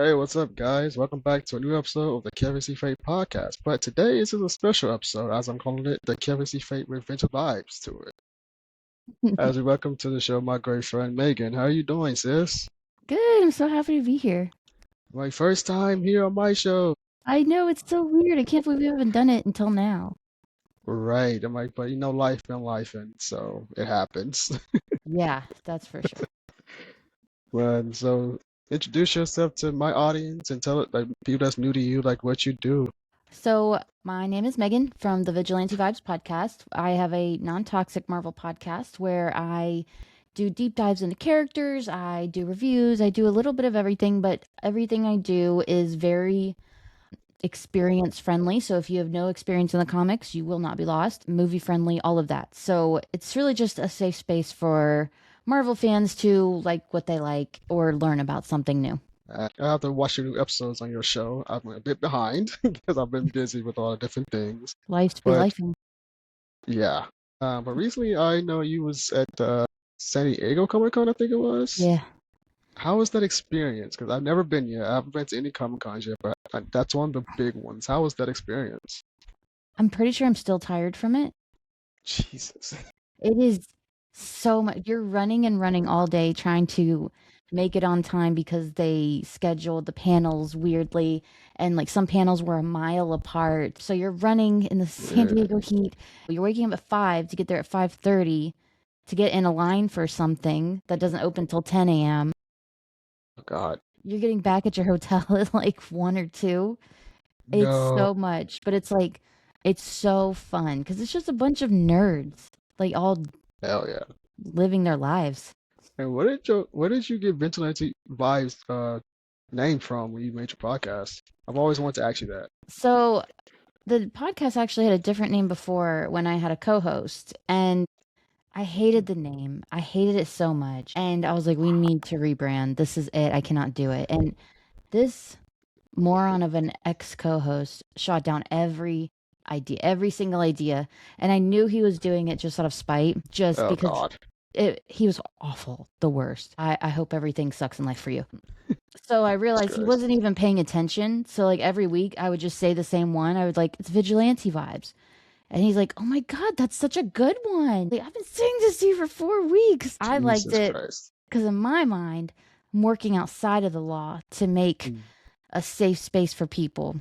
Hey, what's up, guys? Welcome back to a new episode of the Kevysie Fate podcast. But today this is a special episode, as I'm calling it, the Kevysie Fate with Vigilante Vibes to it. As we welcome to the show my great friend Megan. How are you doing, sis? Good. I'm so happy to be here. My first time here on my show. I know it's so weird. I can't believe we haven't done it until now. Right. I'm like, but life been life, and so it happens. Yeah, that's for sure. But so introduce yourself to my audience and tell it like people that's new to you, like what you do. So, my name is Megan from the Vigilante Vibes podcast. I have a non-toxic Marvel podcast where I do deep dives into characters, I do reviews, I do a little bit of everything, but everything I do is very experience friendly. So if you have no experience in the comics, you will not be lost. Movie friendly, all of that. So it's really just a safe space for Marvel fans to like what they like or learn about something new. I have to watch your new episodes on your show. I'm a bit behind because I've been busy with a lot of different things. Life's be But life. yeah. But recently I know you was at San Diego Comic Con, I think it was. Yeah. How was that experience? Because I've never been yet. I haven't been to any Comic Cons yet, but that's one of the big ones. How was that experience? I'm pretty sure I'm still tired from it. Jesus. It is so much. You're running and running all day trying to make it on time because they scheduled the panels weirdly. And like some panels were a mile apart. So you're running in the San Yeah. Diego heat. You're waking up at 5 to get there at 5:30 to get in a line for something that doesn't open till 10 a.m. Oh God. You're getting back at your hotel at like 1 or 2. It's No. so much, but it's like, it's so fun because it's just a bunch of nerds, like all Hell yeah. living their lives. And where did you get Vigilante Vibes name from when you made your podcast? I've always wanted to ask you that. So the podcast actually had a different name before when I had a co-host, and I hated the name. I hated it so much. And I was like, we need to rebrand. This is it. I cannot do it. And this moron of an ex co-host shot down every idea, every single idea. And I knew he was doing it just out of spite, just Oh because God. he was awful, the worst. I hope everything sucks in life for you. So I Jesus realized he Christ. wasn't even paying attention. So like every week I would just say the same one. I would like, it's vigilante vibes. And he's like, oh my God, that's such a good one. Like, I've been saying this to you for 4 weeks. I liked Jesus it Christ. because in my mind, I'm working outside of the law to make Mm. a safe space for people.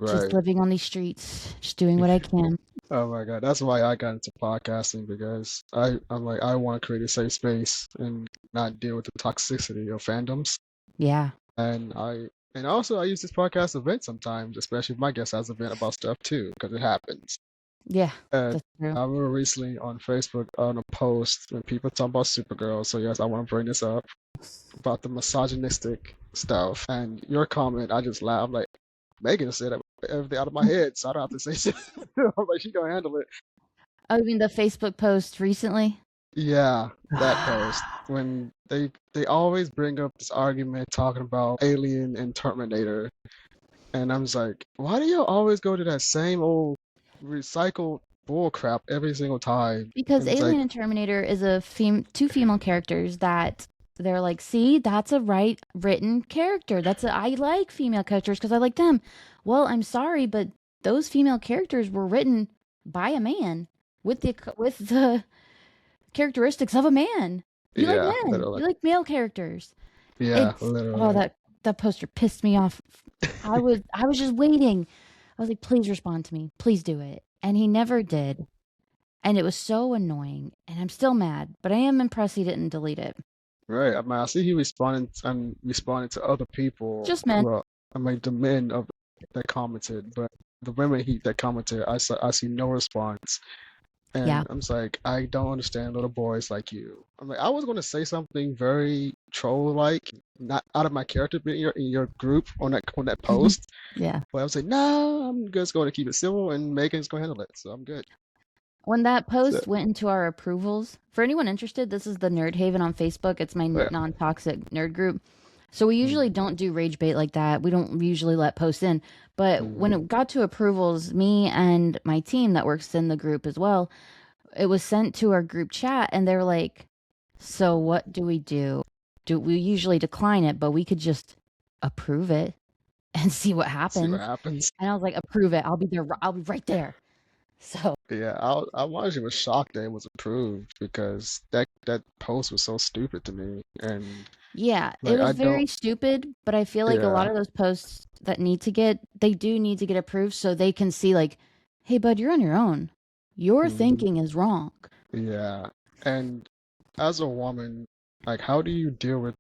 Just Right. living on these streets, just doing what I can. Oh my God, that's why I got into podcasting because I'm like I want to create a safe space and not deal with the toxicity of fandoms. Yeah. And also I use this podcast to vent sometimes, especially if my guest has a vent about stuff too, because it happens. Yeah, And that's true. I remember recently on Facebook on a post when people talk about Supergirl. So yes, I want to bring this up about the misogynistic stuff. And your comment, I just laughed like Megan said everything out of my head, so I don't have to say shit. I'm like she gonna handle it. Oh, you mean the Facebook post recently? Yeah, that post when they always bring up this argument talking about Alien and Terminator, and I'm just like, why do y'all always go to that same old recycled bull crap every single time? Because And it's like, Alien and Terminator is a two female characters that they're like, see, that's a right written character. I like female characters because I like them. Well, I'm sorry, but those female characters were written by a man with the characteristics of a man. You like yeah, men. literally, You like male characters. yeah, It's oh literally, that poster pissed me off. I was just waiting. I was like, please respond to me. Please do it. And he never did. And it was so annoying. And I'm still mad, but I am impressed he didn't delete it. right. I mean, I see he responding and responding to other people Just men. who are, I mean, the men of that commented, but the women that commented, I see no response. Yeah. And I'm just like, I don't understand little boys like you. I'm like, I was going to say something very troll-like, not out of my character, but in your group on that post. Yeah. But I was like, no, I'm just going to keep it civil, and Megan's going to handle it, so I'm good. When that So, post went into our approvals, for anyone interested, this is the Nerd Haven on Facebook. It's my yeah. non toxic nerd group. So we usually Mm-hmm. don't do rage bait like that. We don't usually let posts in. But when it got to approvals, me and my team that works in the group as well, it was sent to our group chat and they were like, so what do we do? Do we usually decline it, but we could just approve it and see what See what happens. happens. And I was like, approve it. I'll be there. I'll be right there. So Yeah, I honestly was shocked that it was approved because that post was so stupid to me, and yeah, it like I was don't. very stupid, but I feel like a lot Yeah. of those posts that they do need to get approved so they can see like, hey bud, you're on your own. Your Mhm. thinking is wrong. Yeah. And as a woman, like how do you deal with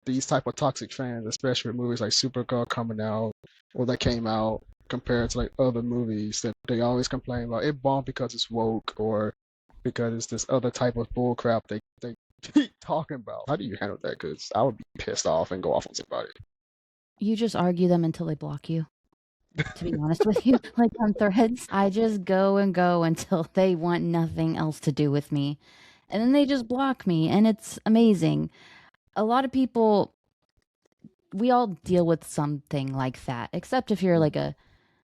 these type of toxic fans, especially with movies like Supergirl coming out or that came out compared to like other movies that they always complain about it bombed because it's woke or because it's this other type of bull crap they keep talking about. How do you handle that? Because I would be pissed off and go off on somebody. You just argue them until they block you. To be honest with you, like on threads, I just go and go until they want nothing else to do with me. And then they just block me, and it's amazing. A lot of people, we all deal with something like that, except if you're like a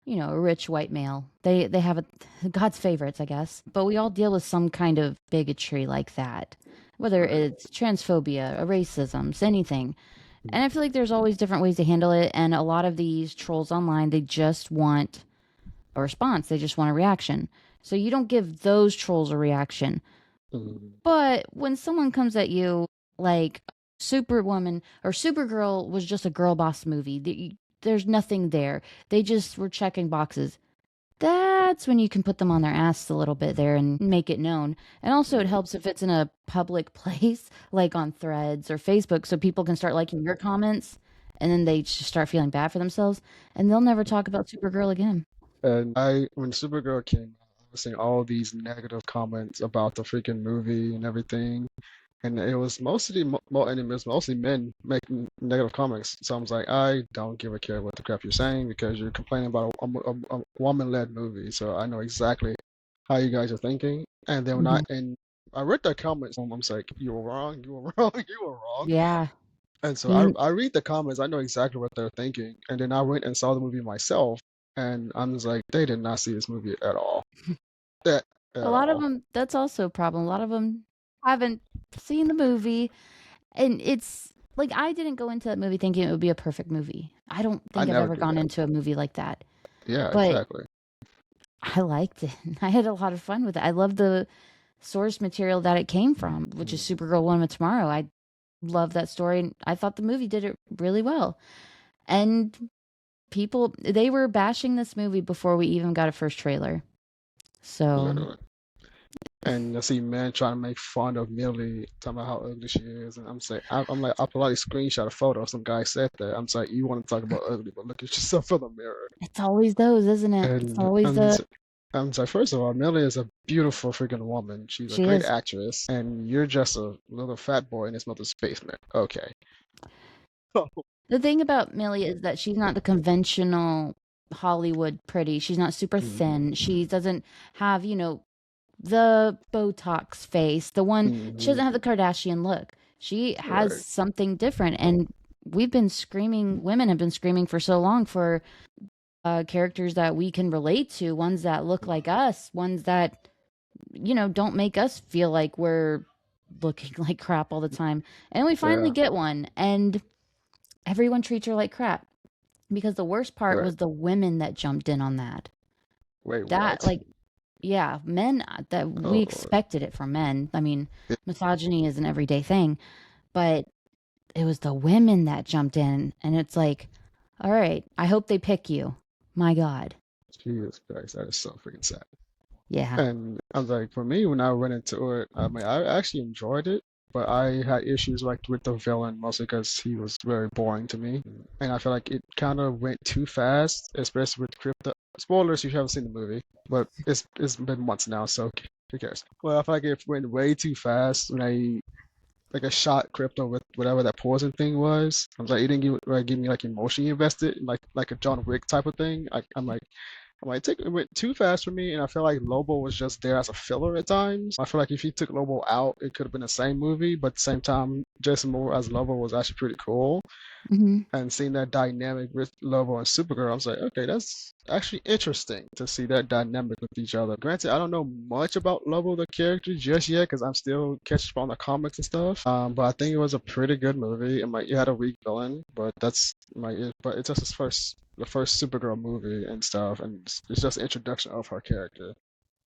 rich white male. They have God's favorites, I guess. But we all deal with some kind of bigotry like that, whether Right. it's transphobia, racism, anything. And I feel like there's always different ways to handle it. And a lot of these trolls online, they just want a response. They just want a reaction. So you don't give those trolls a reaction. Mhm. But when someone comes at you like Superwoman or Supergirl was just a girl boss movie, there's nothing there. They just were checking boxes. That's when you can put them on their ass a little bit there and make it known. And also, it Right. helps if it's in a public place, like on threads or Facebook, so people can start liking your comments and then they just start feeling bad for themselves and they'll never talk about Supergirl again. And when Supergirl came out, I was seeing all these negative comments about the freaking movie and everything. And it was mostly and it was mostly men making negative comments. So I was like, I don't give a care what the crap you're saying because you're complaining about a woman-led movie. So I know exactly how you guys are thinking. And then Mhm. and I read the comments, I'm just like, you were wrong, you were wrong, you were wrong. Yeah. And so And I read the comments, I know exactly what they're thinking. And then I went and saw the movie myself, and I'm just like, they did not see this movie at all. At, a at lot of all. them, that's also a problem. A lot of them haven't seen the movie. And it's like, I didn't go into that movie thinking it would be a perfect movie. I don't I think I've never ever do gone that. into a movie like that. Yeah, But exactly. I liked it. I had a lot of fun with it. I love the source material that it came from, which is Mhm. Supergirl Woman of Tomorrow. I love that story, and I thought the movie did it really well. And people, they were bashing this movie before we even got a first trailer. So Literally. And I see men trying to make fun of Millie, talking about how ugly she is, and I'm saying, I'm like, I politely screenshot a photo. Some guy said that. I'm like, you want to talk about ugly, but look at yourself in the mirror. it's always those, isn't it? It's And always the I'm like, first of all, Millie is a beautiful freaking woman. She's a she great is. actress, and you're just a little fat boy in his mother's basement. Okay. The thing about Millie is that she's not the conventional Hollywood pretty. She's not super Mhm. thin. She doesn't have, the Botox face. She Mhm. doesn't have the Kardashian look. She has Right. something different. And women have been screaming for so long for characters that we can relate to, ones that look like us, ones that, don't make us feel like we're looking like crap all the time. And we finally Yeah. get one. And everyone treats her like crap. Because the worst part Right. was the women that jumped in on that. Wait, That, what? like, yeah, men, that we Oh Lord. expected it from men. I mean, misogyny is an everyday thing, but it was the women that jumped in. And it's like, all right, I hope they pick you. My God. Jesus Christ, that is so freaking sad. Yeah. And I was like, for me, when I went into it, I mean, I actually enjoyed it, but I had issues like with the villain, mostly because he was very boring to me, and I feel like it kind of went too fast, especially with Crypto. Spoilers if you haven't seen the movie, but it's been months now, so who cares? Well, I feel like it went way too fast when I like I shot Crypto with whatever that poison thing was. I was like, it didn't give me like emotionally invested, like a John Wick type of thing. I'm like. It went too fast for me, and I feel like Lobo was just there as a filler at times. I feel like if you took Lobo out, it could have been the same movie, but at the same time, Jason Momoa as Lobo was actually pretty cool. Hmm. And seeing that dynamic with Lobo and Supergirl, I was like, okay, that's actually interesting to see that dynamic with each other. Granted, I don't know much about Lobo the character just yet because I'm still catching up on the comics and stuff. But I think it was a pretty good movie. It had a weak villain, but but it's just the first Supergirl movie and stuff, and it's just introduction of her character.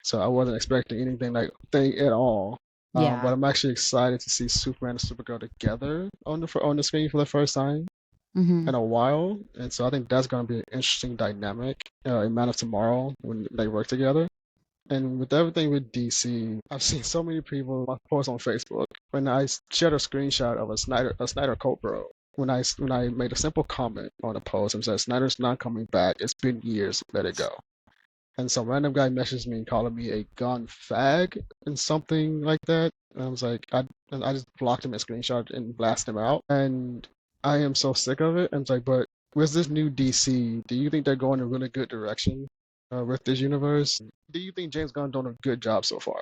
So I wasn't expecting anything like thing at all. But Yeah. I'm actually excited to see Superman and Supergirl together on the screen for the first time Hmm. in a while, and so I think that's going to be an interesting dynamic in Man of Tomorrow when they work together. And with everything with DC, I've seen so many people post on Facebook when I shared a screenshot of a Snyder Code bro. When I made a simple comment on a post and said Snyder's not coming back. It's been years. Let it go. And some random guy messaged me calling me a gun fag and something like that. And I was like, I just blocked him and screenshot and blasted him out. And I am so sick of it. And it's like, but with this new DC, do you think they're going a really good direction with this universe? Do you think James Gunn done a good job so far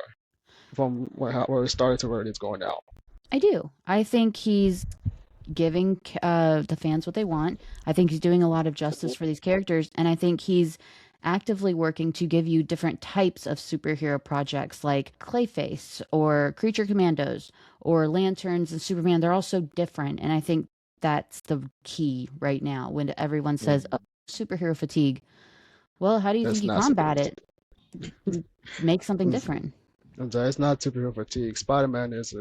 from where it started to where it is going now? I do. I think he's giving the fans what they want. I think he's doing a lot of justice for these characters, and I think he's actively working to give you different types of superhero projects like Clayface or Creature Commandos or Lanterns and Superman. They're all so different, and I think that's the key right now when everyone says, Mm, oh, superhero fatigue. Well, how do you think that's you not super combat fatigue. it? You make something different. It's not superhero fatigue. Spider-Man is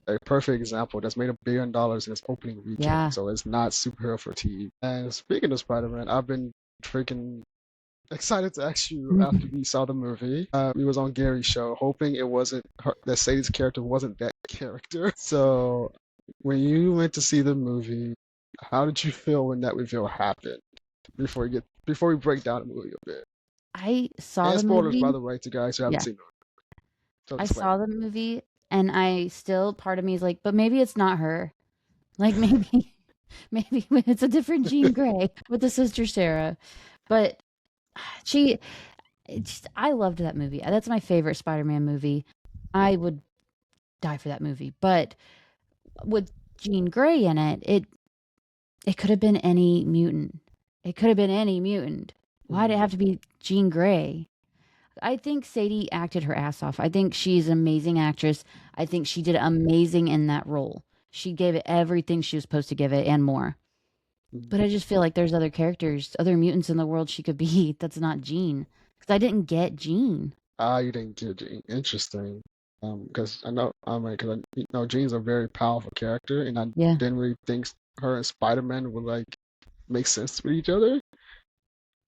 a perfect example that's made $1 billion in its opening weekend. Yeah. So it's not superhero fatigue. And speaking of Spider-Man, I've been freaking excited to ask you after we saw the movie. We was on Gary's show, hoping it wasn't that Sadie's character wasn't that character. So when you went to see the movie, how did you feel when that reveal happened? Before we break down the movie a bit. I saw And the spoilers, by movie. the way, to guys who haven't Yeah. seen it. So I disclaimer. saw the movie and I still part of me is like, but maybe it's not her. Like maybe maybe it's a different Jean Grey with the sister Sarah. But she I loved that movie. That's my favorite Spider-Man movie. I would die for that movie. But with Jean Grey in it, it could have been any mutant. It could have been any mutant. Why'd it Mhm. have to be Jean Grey? I think Sadie acted her ass off. I think she's an amazing actress. I think she did amazing in that role. She gave it everything she was supposed to give it and more. But I just feel like there's other characters, other mutants in the world she could be that's not Jean. Because I didn't get Jean. You didn't get Jean. Interesting. Because I know, because Jean's a very powerful character, and I Yeah. didn't really think her and Spider-Man would like make sense with each other.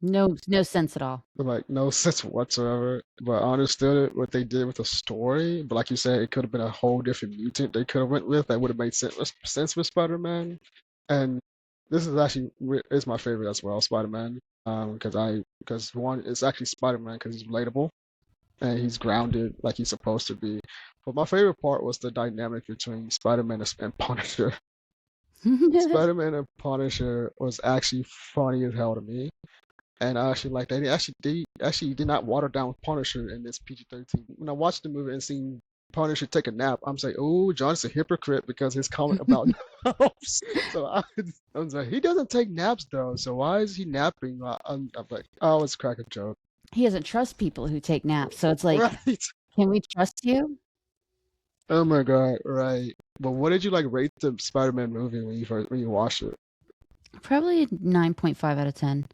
No sense at all. But like no sense whatsoever. But I understood it what they did with the story. But like you said, it could have been a whole different mutant they could have went with that would have made sense with Spider-Man. And this is actually is my favorite as well, Spider-Man. Because one, it's actually Spider-Man because he's relatable and he's grounded like he's supposed to be. But my favorite part was the dynamic between Spider-Man and Punisher. Spider-Man and Punisher was actually funny as hell to me. And I actually like that. They actually did not water down Punisher in this PG-13. When I watched the movie and seen Punisher take a nap, I'm like, oh, John's a hypocrite because his comment about naps. So I was like, he doesn't take naps though. So why is he napping? I'm like, oh, it's a crack a joke. He doesn't trust people who take naps. So it's like, Right. can we trust you? Oh my God, right. But what did you like rate the Spider-Man movie when you watched it? Probably 9.5 out of 10.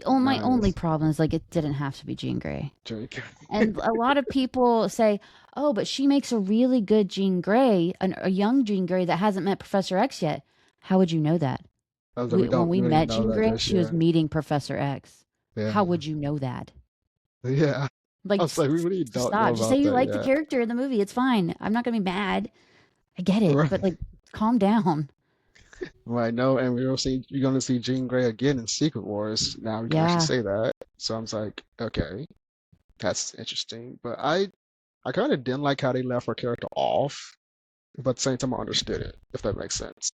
My only Nice. problem is like it didn't have to be Jean Grey. Drink. And a lot of people say, "Oh, but she makes a really good Jean Grey, a young Jean Grey that hasn't met Professor X yet." How would you know that? I was like, we When don't we really met know Jean that Grey, just she was yet. meeting Professor X. How Yeah. would you know that? Yeah. I Like, was like, we really just don't know stop. Just say about you that like the yet. character in the movie. It's fine. I'm not gonna be mad. I get it, Right. but like, calm down. Right. No, and you're gonna see Jean Grey again in Secret Wars. Now we can actually Yeah. say that. So I'm like, okay, that's interesting. But I kind of didn't like how they left her character off, but at the same time I understood it, if that makes sense.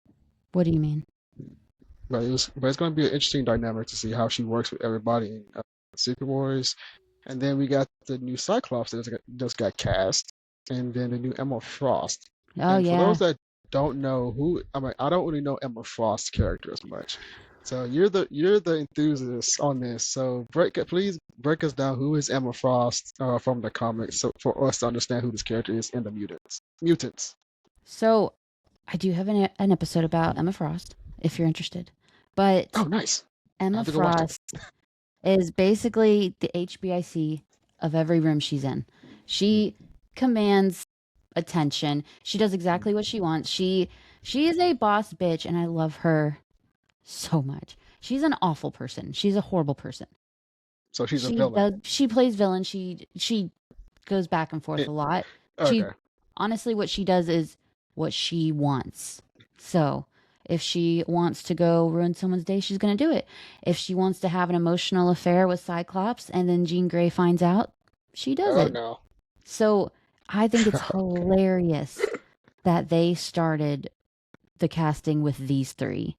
What do you mean? But it's going to be an interesting dynamic to see how she works with everybody Secret Wars, and then we got the new Cyclops that just got cast, and then the new Emma Frost. Oh And for yeah. those that don't know who, I don't really know Emma Frost's character as much. So you're the enthusiast on this. So please break us down who is Emma Frost from the comics, so for us to understand who this character is in the mutants. Mutants. So I do have an episode about Emma Frost, if you're interested. But Oh, nice. I Emma have to go watch that. Frost is basically the HBIC of every room she's in. She commands attention. She does exactly what she wants. She is a boss bitch, and I love her so much. She's an awful person. She's a horrible person. So she's a villain. She plays villain. She goes back and forth a lot. She Okay. honestly, what she does is what she wants. So if she wants to go ruin someone's day, she's going to do it. If she wants to have an emotional affair with Cyclops and then Jean Grey finds out, she does Oh it. no. So I think it's hilarious that they started the casting with these three.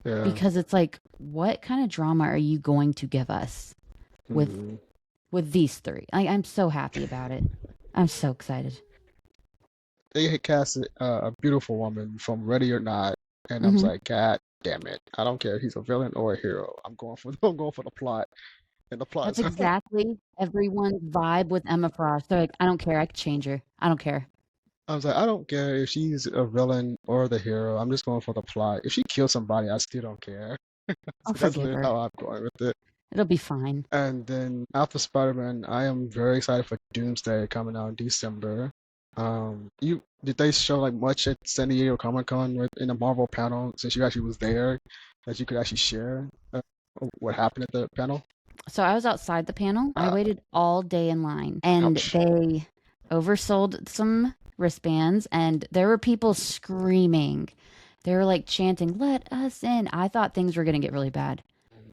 Yeah. Because it's like, what kind of drama are you going to give us with these three? I'm so happy about it. I'm so excited. They had casted a beautiful woman from Ready or Not, and I was like, God damn it! I don't care if he's a villain or a hero. I'm going for the plot, and the plot That's is. exactly everyone's vibe with Emma Frost. They're like, I don't care. I could change her. I don't care. I was like, I don't care if she's a villain or the hero. I'm just going for the plot. If she kills somebody, I still don't care. I'll So that's forgive literally her. how I'm going with it. It'll be fine. And then after Spider-Man, I am very excited for Doomsday coming out in December. You did they show like much at San Diego Comic-Con in the Marvel panel since you actually was there that you could actually share what happened at the panel? So I was outside the panel. I waited all day in line, and Ouch. they oversold some wristbands, and there were people screaming. They were like chanting, "Let us in." I thought things were going to get really bad.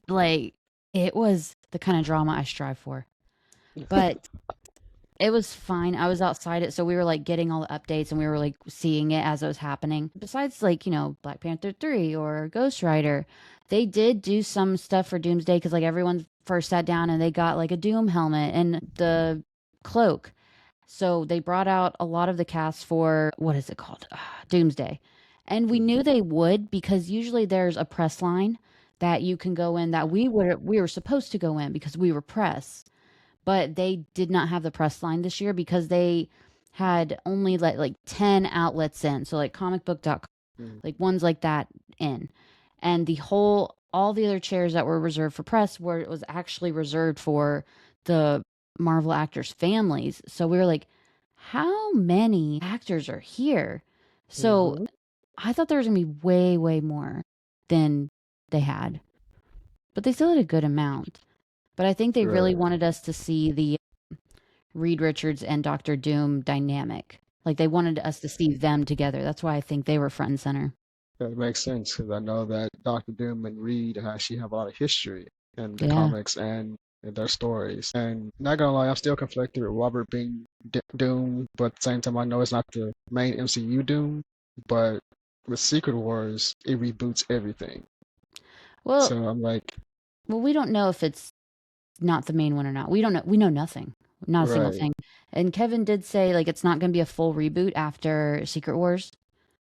Like, it was the kind of drama I strive for. But it was fine. I was outside it, so we were like getting all the updates and we were like seeing it as it was happening. Besides, like, Black Panther 3 or Ghost Rider, they did do some stuff for Doomsday because like everyone first sat down and they got like a Doom helmet and the cloak. So they brought out a lot of the cast for what is it called? Doomsday. And we knew they would because usually there's a press line that you can go in that we were supposed to go in because we were press. But they did not have the press line this year because they had only like 10 outlets in. So like comicbook.com, like ones like that in. And all the other chairs that were reserved for press was actually reserved for the Marvel actors' families. So we were like, how many actors are here? So I thought there was going to be way, way more than they had. But they still had a good amount. But I think they really wanted us to see the Reed Richards and Doctor Doom dynamic. Like they wanted us to see them together. That's why I think they were front and center. That makes sense because I know that Doctor Doom and Reed actually have a lot of history in the Yeah. comics and in their stories. And not gonna lie, I'm still conflicted with Robert being Doom, but at the same time, I know it's not the main MCU Doom. But with Secret Wars, it reboots everything. Well, So I'm like, we don't know if it's not the main one or not. We don't know. We know nothing. Not a single right. thing. And Kevin did say like it's not going to be a full reboot after Secret Wars,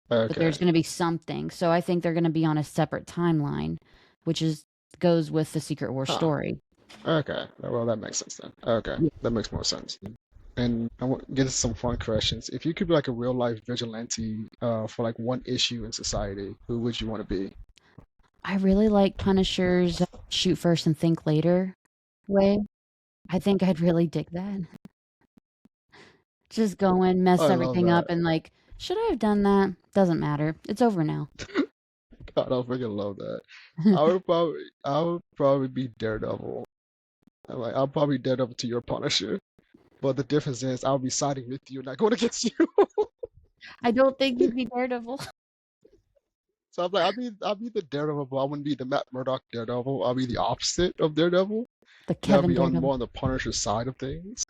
but there's Okay. going to be something. So I think they're going to be on a separate timeline, which goes with the Secret Wars Huh. story. Okay. Well, that makes sense then. Okay. Yeah. That makes more sense. And I want to get some fun questions. If you could be like a real life vigilante for like one issue in society, who would you want to be? I really like Punisher's shoot first and think later way. I think I'd really dig that. Just go in, mess I love everything up, that. and like, should I have done that? Doesn't matter. It's over now. God, I freaking love that. I would probably be Daredevil. I'll probably Daredevil to your Punisher. But the difference is I'll be siding with you, not going against you. I don't think you'd be Daredevil. So I'm like, I'll be the Daredevil, but I wouldn't be the Matt Murdock Daredevil. I'll be the opposite of Daredevil. The And I'll Kevin be Daredevil. more on the Punisher side of things.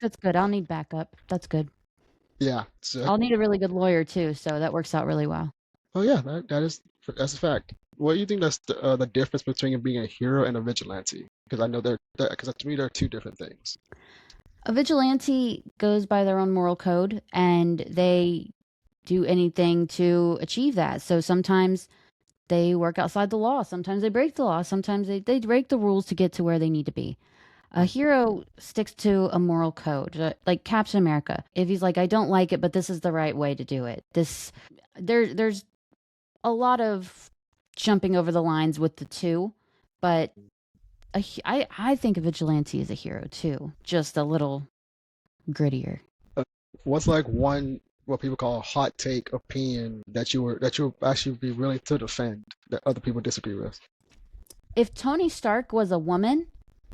That's good. I'll need backup. That's good. Yeah. So, I'll need a really good lawyer too, so that works out really well. oh yeah, that's a fact. what do you think that's the difference between being a hero and a vigilante? Because I know because to me they're two different things. A vigilante goes by their own moral code and they do anything to achieve that. So sometimes they work outside the law, sometimes they break the law, sometimes they break the rules to get to where they need to be. A hero sticks to a moral code, like Captain America. If he's like, I don't like it, but this is the right way to do it. There's a lot of jumping over the lines with the two, but I think a vigilante is a hero too, just a little grittier. What's like one what people call a hot take opinion that you would actually be willing to defend that other people disagree with? If Tony Stark was a woman,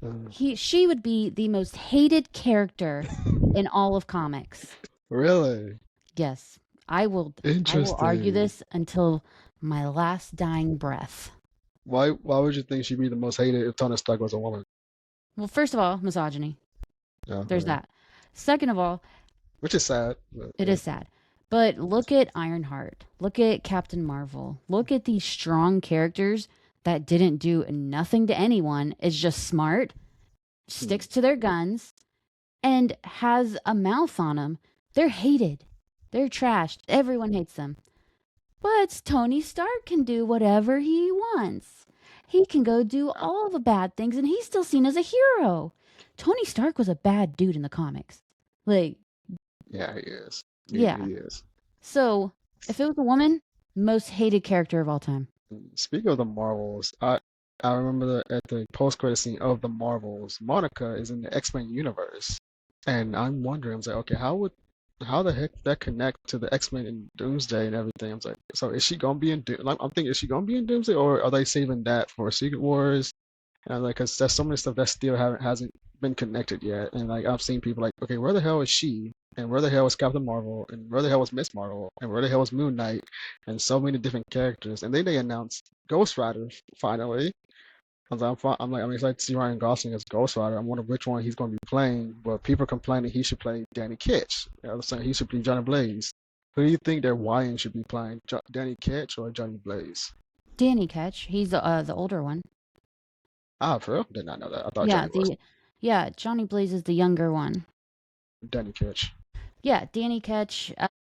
Uh, she would be the most hated character in all of comics. really Yes, I will argue interesting. this until my last dying breath. Why would you think she'd be the most hated if Tony Stark was a woman? Well, first of all, misogyny. Yeah, There's okay. that. Second of all, Which is sad. But, it yeah. is sad. But look at Ironheart. Look at Captain Marvel. Look at these strong characters that didn't do nothing to anyone, is just smart, Hmm. sticks to their guns, and has a mouth on them. They're hated. They're trashed. Everyone hates them. But Tony Stark can do whatever he wants. He can go do all the bad things and he's still seen as a hero. Tony Stark was a bad dude in the comics. Like, Yeah, he is. yeah. He is. So, if it was a woman, most hated character of all time. Speaking of the Marvels, I remember at the post credit scene of the Marvels, Monica is in the X-Men universe, and I'm wondering, I was like, okay, how the heck that connect to the X-Men in Doomsday and everything? I was like, so is she gonna be in Like, I'm thinking, is she gonna be in Doomsday, or are they saving that for Secret Wars? And I'm like, because there's so many stuff that still hasn't been connected yet, and like I've seen people like, okay, where the hell is she? And where the hell was Captain Marvel? And where the hell was Miss Marvel? And where the hell was Moon Knight? And so many different characters. And then they announced Ghost Rider finally. I'm excited to see Ryan Gosling as Ghost Rider. I'm wondering which one he's going to be playing. But people are complaining he should play Danny Ketch. They're saying he should be Johnny Blaze. Who do you think their Ryan should be playing, Danny Ketch or Johnny Blaze? Danny Ketch, he's the older one. Ah, for real? Did not know that. I thought Yeah, Johnny was Johnny Blaze is the younger one. Danny Ketch. Yeah, Danny Ketch,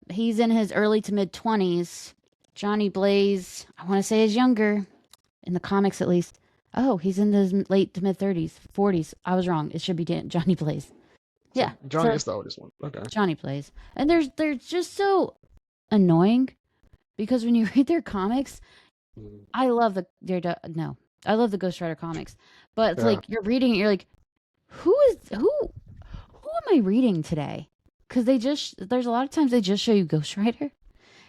he's in his early to mid 20s. Johnny Blaze, I want to say is younger in the comics at least. Oh, he's in his late to mid 30s, 40s. I was wrong. It should be Johnny Blaze. So Yeah, Johnny so is the oldest one. Okay. Johnny Blaze. And they're just so annoying because when you read their comics, Mm. I love no, I love the Ghost Rider comics, but it's Yeah. like you're reading it, you're like, who am I reading today? Because there's a lot of times they just show you Ghost Rider,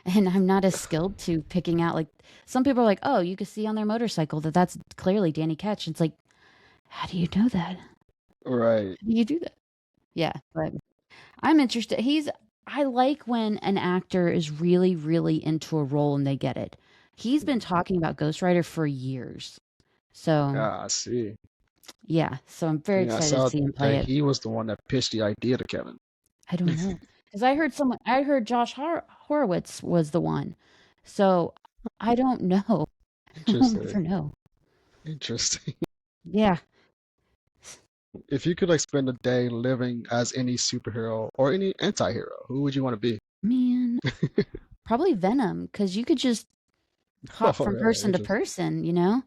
and I'm not as skilled to picking out like some people are like, oh, you can see on their motorcycle that that's clearly Danny Ketch. It's like, how do you know that? Right. How do you do that? Yeah, but I'm interested. I like when an actor is really, really into a role and they get it. He's been talking about Ghost Rider for years. So, Yeah, I see. yeah. So I'm very Yeah, I excited to saw see him play that it. he was the one that pitched the idea to Kevin. I don't know. Because I heard Josh Horowitz was the one. So I don't know. I'll never Interesting. know. Interesting. Yeah. If you could like spend a day living as any superhero or any anti-hero, who would you want to be? Man, probably Venom. Because you could just hop Oh, from really? person to Interesting. person,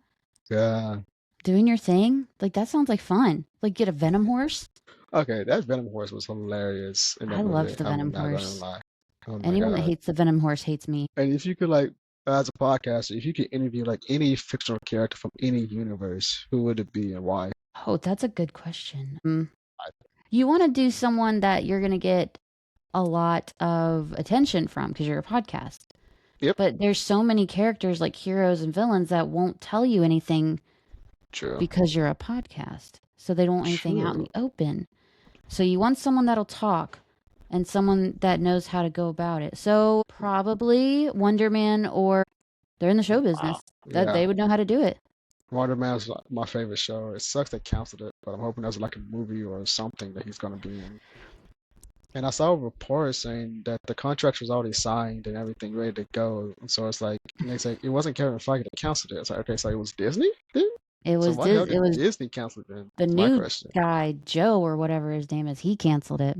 Yeah. doing your thing. Like, that sounds like fun. Like, get a Venom horse. Okay, that Venom horse was hilarious in that I movie. loved the I'm Venom not gonna horse. lie. Oh my Anyone that God. hates the Venom horse hates me. And if you could like, as a podcaster, if you could interview like any fictional character from any universe, who would it be and why? Oh, that's a good question. You want to do someone that you're going to get a lot of attention from because you're a podcast. Yep. But there's so many characters like heroes and villains that won't tell you anything True. because you're a podcast. So they don't want anything out in True. the open. So you want someone that'll talk and someone that knows how to go about it. So probably Wonder Man, or they're in the show Wow. business. That Yeah. they would know how to do it. Wonder Man's like my favorite show. It sucks they canceled it, but I'm hoping there's like a movie or something that he's gonna be in. And I saw a report saying that the contract was already signed and everything ready to go. And so it's like, and they say it wasn't Kevin Feige that canceled it. It's like, okay, so it was Disney then? It So was why the hell it did was Disney cancel it then? the That's my new question. guy, Joe or whatever his name is. He canceled it.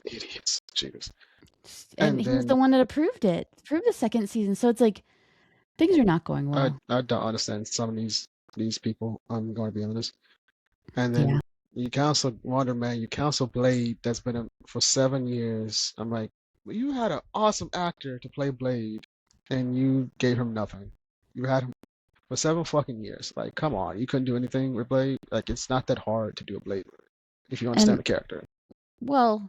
Idiots. Jeez. And And he was the then one that approved the second season. So it's like things are not going I well. I don't understand some of these people. I'm going to be honest. And Yeah. then you cancel Wonder Man, you cancel Blade. That's been for 7 years. I'm like, well, you had an awesome actor to play Blade, and you gave him nothing. You had him for 7 fucking years. Like, come on, you couldn't do anything with Blade. Like, it's not that hard to do a Blade if you understand And the character. well,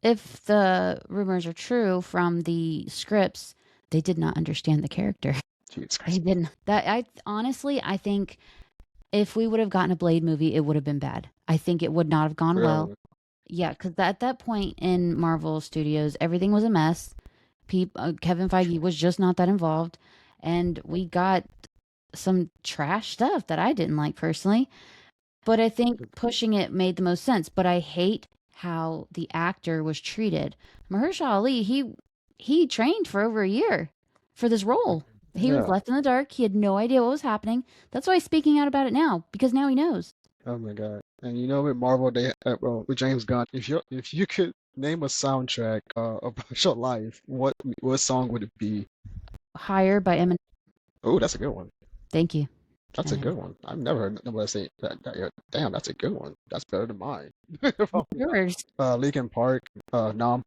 if the rumors are true from the scripts, they did not understand the character. Jesus They Christ. didn't. That I honestly, I think if we would have gotten a Blade movie, it would have been bad. I think it would not have gone well. Really? Yeah, because at that point in Marvel Studios, everything was a mess. Kevin Feige was just not that involved, and we got some trash stuff that I didn't like personally. But I think pushing it made the most sense. But I hate how the actor was treated. Mahershala Ali, he trained for over a year for this role. He was Yeah. left in the dark. He had no idea what was happening. That's why he's speaking out about it now because now he knows. Oh my God. And you know, with Marvel, well, with James Gunn, if you could name a soundtrack about your life, what song would it be? Higher by Eminem. Oh, that's a good one. Thank you. That's a good one. I've never heard nobody say that yet. Damn, that's a good one. That's better than mine. If I'm being Yours. honest. Linkin Park, Nom,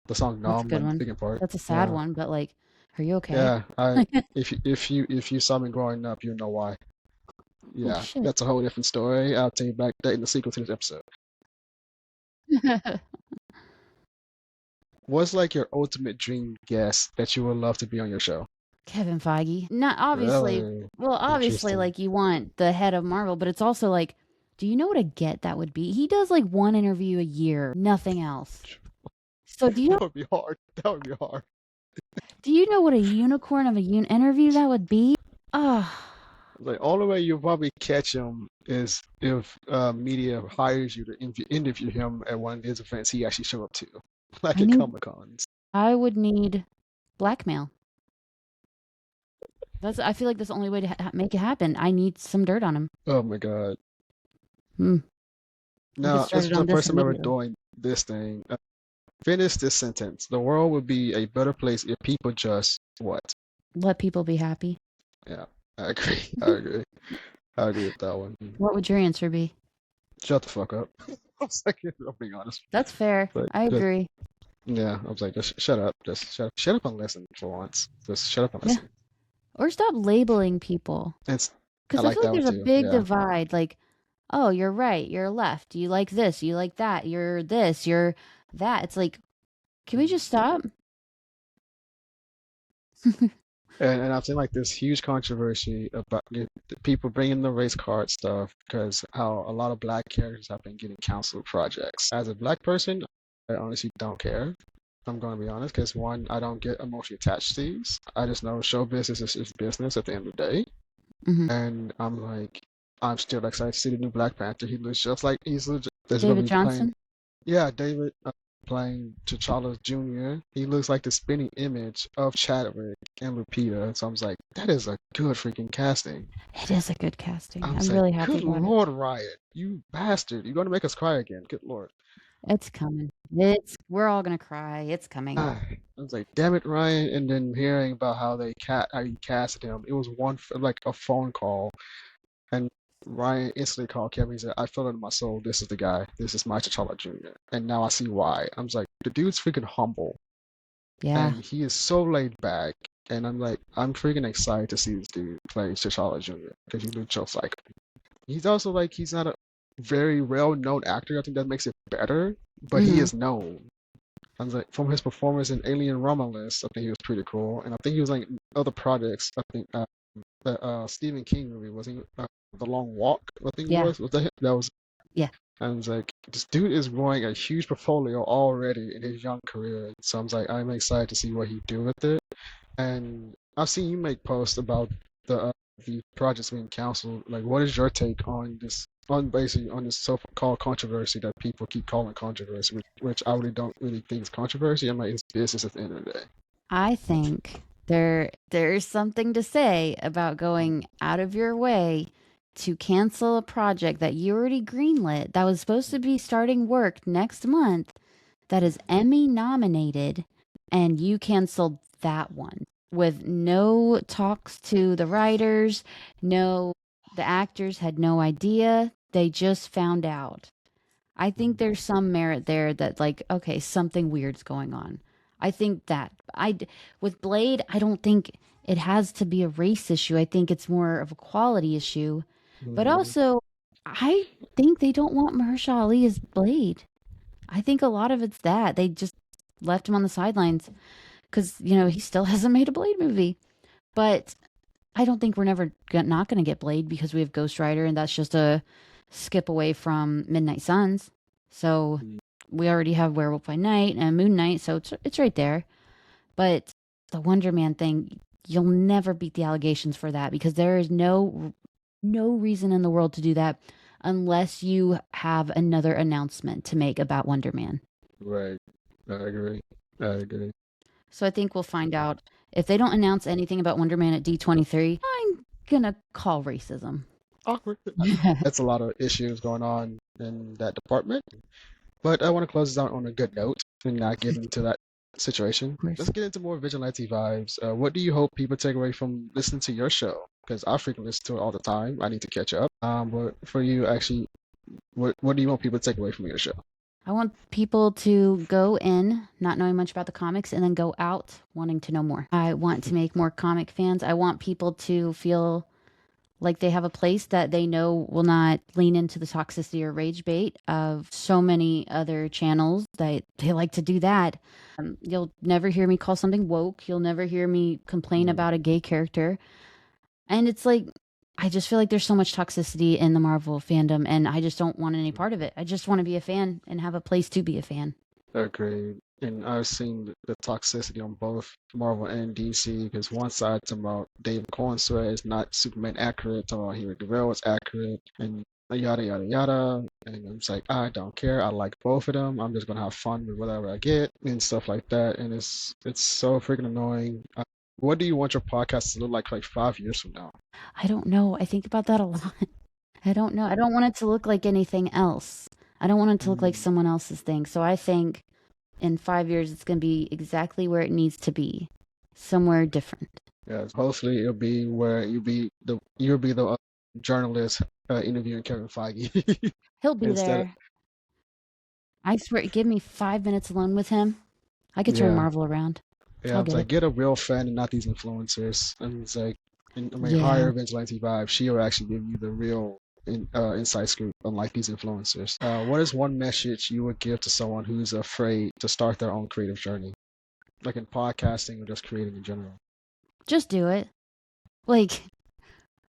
the song That's a Nom by good one. Linkin Park. That's a sad Yeah, one, but like, are you okay? yeah. If you saw me growing up, you know why. Holy Yeah, shit. that's a whole different story. I'll tell you back that in the sequel to this episode. What's like your ultimate dream guest that you would love to be on your show? Kevin Feige. Not obviously. Really Well, obviously, interesting. like you want the head of Marvel, but it's also like, do you know what a get that would be? He does like one interview a year, nothing else. So That would be hard. That would be hard. do you know what a unicorn of a interview that would be? Ah, The only way you'll probably catch him is if media hires you to interview him at one of his events he actually show up to, like I at need. Comic Cons. I would need blackmail. I feel like that's the only way to make it happen. I need some dirt on him. Oh my God. Hmm. We'll get Now, this is started the on this first time ever immediately. doing this thing. Finish this sentence. The world would be a better place if people just what? Let people be happy. Yeah, I agree. I agree. I agree with that one. What would your answer be? Shut the fuck up. I was like, I'm being honest. That's fair. But I agree. yeah, I was like, just shut up. Just shut up and listen for once. Just shut up and Yeah. listen. Or stop labeling people. I Because I like feel like that one there's a too. big Yeah. divide. Like, oh, you're right, you're left. You like this, you like that. You're this, you're that. It's like, can we just stop? And I've seen like this huge controversy about the people bringing the race card stuff because how a lot of black characters have been getting canceled projects. As a black person, I honestly don't care. I'm going to be honest because one, I don't get emotionally attached to these. I just know show business is business at the end of the day. Hmm. And I'm like, I'm still excited to see the new Black Panther. He looks just like there's going to David be playing. Johnson? Yeah, David playing T'Challa Jr. He looks like the spinning image of Chadwick and Lupita. So I was like, that is a good freaking casting. It is a good casting. I I'm was like, really happy good about it. Lord, Riot, you bastard. You're going to make us cry again. Good Lord. It's coming. We're all gonna cry. It's coming. I was like, damn it, Ryan. And then hearing about how how you casted him, it was like a phone call. And Ryan instantly called Kevin. He said, I feel it in my soul. This is the guy. This is my T'Challa Jr. And now I see why. I was like, the dude's freaking humble. Yeah. And he is so laid back. And I'm like, I'm freaking excited to see this dude play T'Challa Jr. because he looks just like him. He's also like, he's not a very well-known actor. I think that makes it better. But he Mhm. is known. I was like, from his performance in Alien Romulus, I think he was pretty cool. And I think he was like in other projects. I think the Stephen King movie was he The Long Walk? I think it Yeah. was that that was. Yeah. And I was like, this dude is growing a huge portfolio already in his young career. So I was like, I'm excited to see what he do with it. And I've seen you make posts about the the project's being canceled. Like, what is your take on this? On basically on this so-called controversy that people keep calling controversy, which I really don't really think is controversy. I'm like, it's business at the end of the day. I think there's something to say about going out of your way to cancel a project that you already greenlit that was supposed to be starting work next month that is Emmy nominated, and you canceled that one with no talks to the writers, no, the actors had no idea. They just found out. I think there's some merit there that, like, okay, something weird's going on. I think that with Blade, I don't think it has to be a race issue. I think it's more of a quality issue. But Mm-hmm. also, I think they don't want Mahershala Ali as Blade. I think a lot of it's that they just left him on the sidelines because he still hasn't made a Blade movie. But I don't think we're not going to get Blade because we have Ghost Rider, and that's just a skip away from Midnight Suns. So we already have Werewolf by Night and Moon Knight, so it's right there. But the Wonder Man thing, you'll never beat the allegations for that because there is no reason in the world to do that unless you have another announcement to make about Wonder Man. Right. I agree. I agree. So I think we'll find out if they don't announce anything about Wonder Man at D23. I'm gonna call racism. Awkward. That's a lot of issues going on in that department. But I want to close this out on a good note and not get into that situation. Let's get into more vigilante vibes. What do you hope people take away from listening to your show? Because I frequently listen to it all the time. I need to catch up. But for you, actually, what do you want people to take away from your show? I want people to go in not knowing much about the comics and then go out wanting to know more. I want to make more comic fans. I want people to feel like they have a place that they know will not lean into the toxicity or rage bait of so many other channels that they like to do that. You'll never hear me call something woke. You'll never hear me complain about a gay character. And it's like, I just feel like there's so much toxicity in the Marvel fandom, and I just don't want any part of it. I just want to be a fan and have a place to be a fan. Agreed. And I've seen the toxicity on both Marvel and DC because one side talking about Dave Cornswear is not Superman accurate, talking about Henry Cavill is accurate, and yada yada yada. And I'm just like, I don't care. I like both of them. I'm just gonna have fun with whatever I get and stuff like that. And it's so freaking annoying. What do you want your podcast to look like 5 years from now? I don't know. I think about that a lot. I don't know. I don't want it to look like anything else. I don't want it to look like someone else's thing. So I think in 5 years, it's going to be exactly where it needs to be, somewhere different. Yes, hopefully it'll be where you'll be the journalist interviewing Kevin Feige He'll be instead of there. I swear, give me 5 minutes alone with him. I could turn yeah. Marvel around. Yeah, I'll I was get like, it. get a real fan and not these influencers. And it's like, I mean, Yeah. hire Vigilante Vibes. She'll actually give you the real inside scoop, unlike these influencers. What is one message you would give to someone who's afraid to start their own creative journey, like in podcasting or just creating in general? Just do it. Like,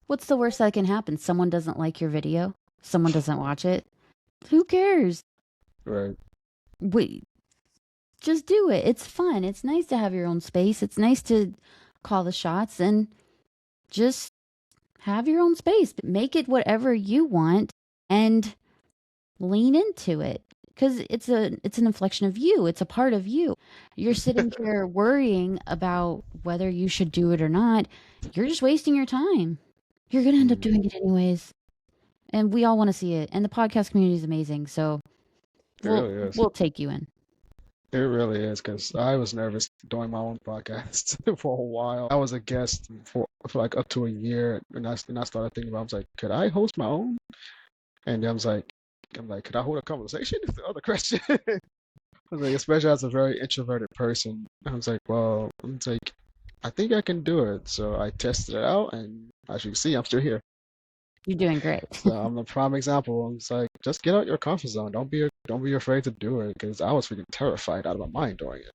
what's the worst that can happen? Someone doesn't like your video. Someone doesn't watch it. Who cares? Right. Wait, just do it. It's fun. It's nice to have your own space. It's nice to call the shots and just have your own space. Make it whatever you want and lean into it because it's an inflection of you. It's a part of you. You're sitting here worrying about whether you should do it or not. You're just wasting your time. You're going to end up doing it anyways. And we all want to see it. And the podcast community is amazing. So It really is. we'll take you in. It really is because I was nervous doing my own podcast for a while. I was a guest for like up to a year, and I started thinking about. I was like, could I host my own? And I'm like, could I hold a conversation? Is the other question. I was like, especially as a very introverted person, I was like, well, I think I can do it. So I tested it out, and as you can see, I'm still here. You're doing great. So I'm a prime example. I'm just like, just get out your comfort zone. Don't be afraid to do it because I was freaking terrified out of my mind doing it.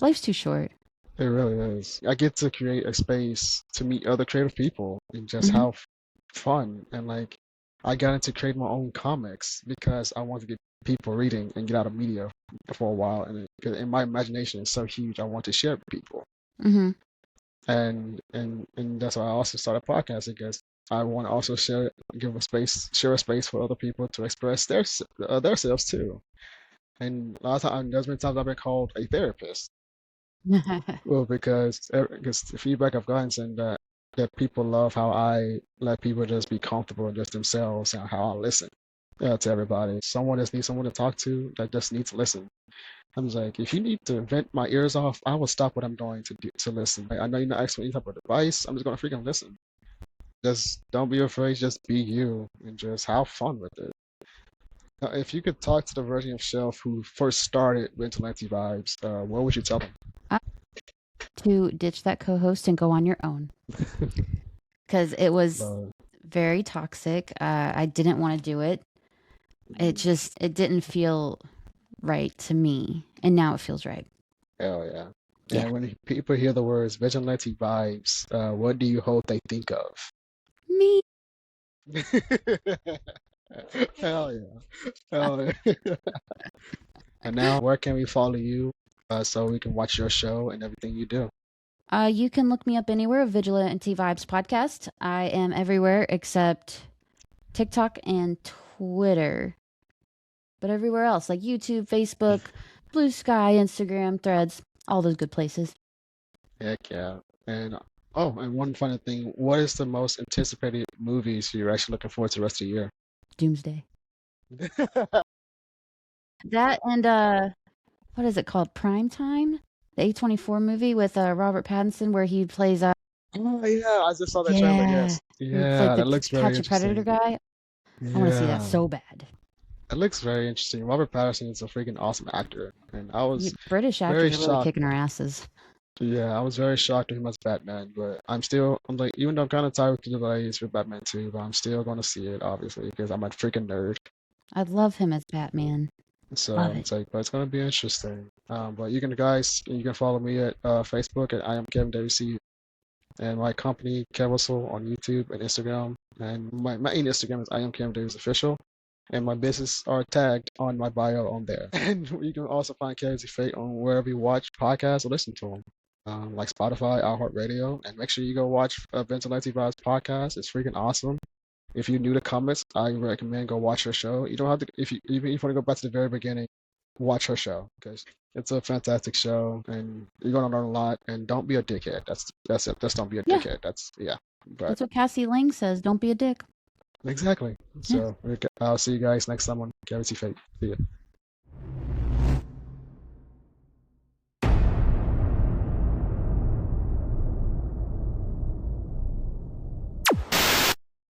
Life's too short. It really is. I get to create a space to meet other creative people and just Mhm. have fun. And like, I got into creating my own comics because I wanted to get people reading and get out of media for a while. And my imagination is so huge, I want to share it with people. Mhm. And that's why I also started podcasting because I want to also share a space for other people to express their selves too. And a lot of times, there's been times I've been called a therapist. Well, because the feedback I've gotten saying that people love how I let people just be comfortable and just themselves and how I listen to everybody. Someone just needs someone to talk to that just needs to listen. I'm just like, if you need to vent my ears off, I will stop what I'm doing to do to listen. I know you're not asking for any type of advice. I'm just gonna freaking listen. Just don't be afraid. Just be you and just have fun with it. Now, if you could talk to the version of Shelf who first started Vigilante Vibes, what would you tell them? To ditch that co-host and go on your own, because it was very toxic. I didn't want to do it. It didn't feel right to me, and now it feels right. Hell yeah. Yeah. And when people hear the words Vigilante Vibes, what do you hope they think of? Me. Hell yeah. Hell yeah. And now, where can we follow you so we can watch your show and everything you do? You can look me up anywhere, Vigilante Vibes Podcast. I am everywhere except TikTok and Twitter. But everywhere else, like YouTube, Facebook, Blue Sky, Instagram, Threads, all those good places. Heck yeah. And and one funny thing, what is the most anticipated movies you're actually looking forward to the rest of the year? Doomsday. That and what is it called? Prime Time? The A24 movie with Robert Pattinson where he plays Oh yeah, I just saw that trailer. Yes. it's like Yeah, the that looks very Catch a Predator interesting. guy. I want to see that Yeah. so bad. It looks very interesting. Robert Pattinson is a freaking awesome actor, and I was British very actors are really shocked. kicking our asses. Yeah, I was very shocked with him as Batman, but I'm like, even though I'm kind of tired with the delays for Batman 2, but I'm still going to see it, obviously, because I'm a freaking nerd. I love him as Batman. So Love it's it. like, but it's going to be interesting. But you can follow me at Facebook at I am Kevysie, and my company Kevysie on YouTube and Instagram, and my main Instagram is I am Kevysie official. And my business are tagged on my bio on there. And you can also find Kevysie Fate on wherever you watch podcasts or listen to them, like Spotify, iHeartRadio. And make sure you go watch Vigilante Vibes podcast. It's freaking awesome. If you're new to comics, I recommend go watch her show. You don't have to, even if you want to go back to the very beginning, watch her show because it's a fantastic show and you're gonna learn a lot. And don't be a dickhead. That's it. Just don't be a dickhead. But That's what Cassie Lang says. Don't be a dick. exactly. Yeah. So I'll see you guys next time on Kevysie Fate. See ya.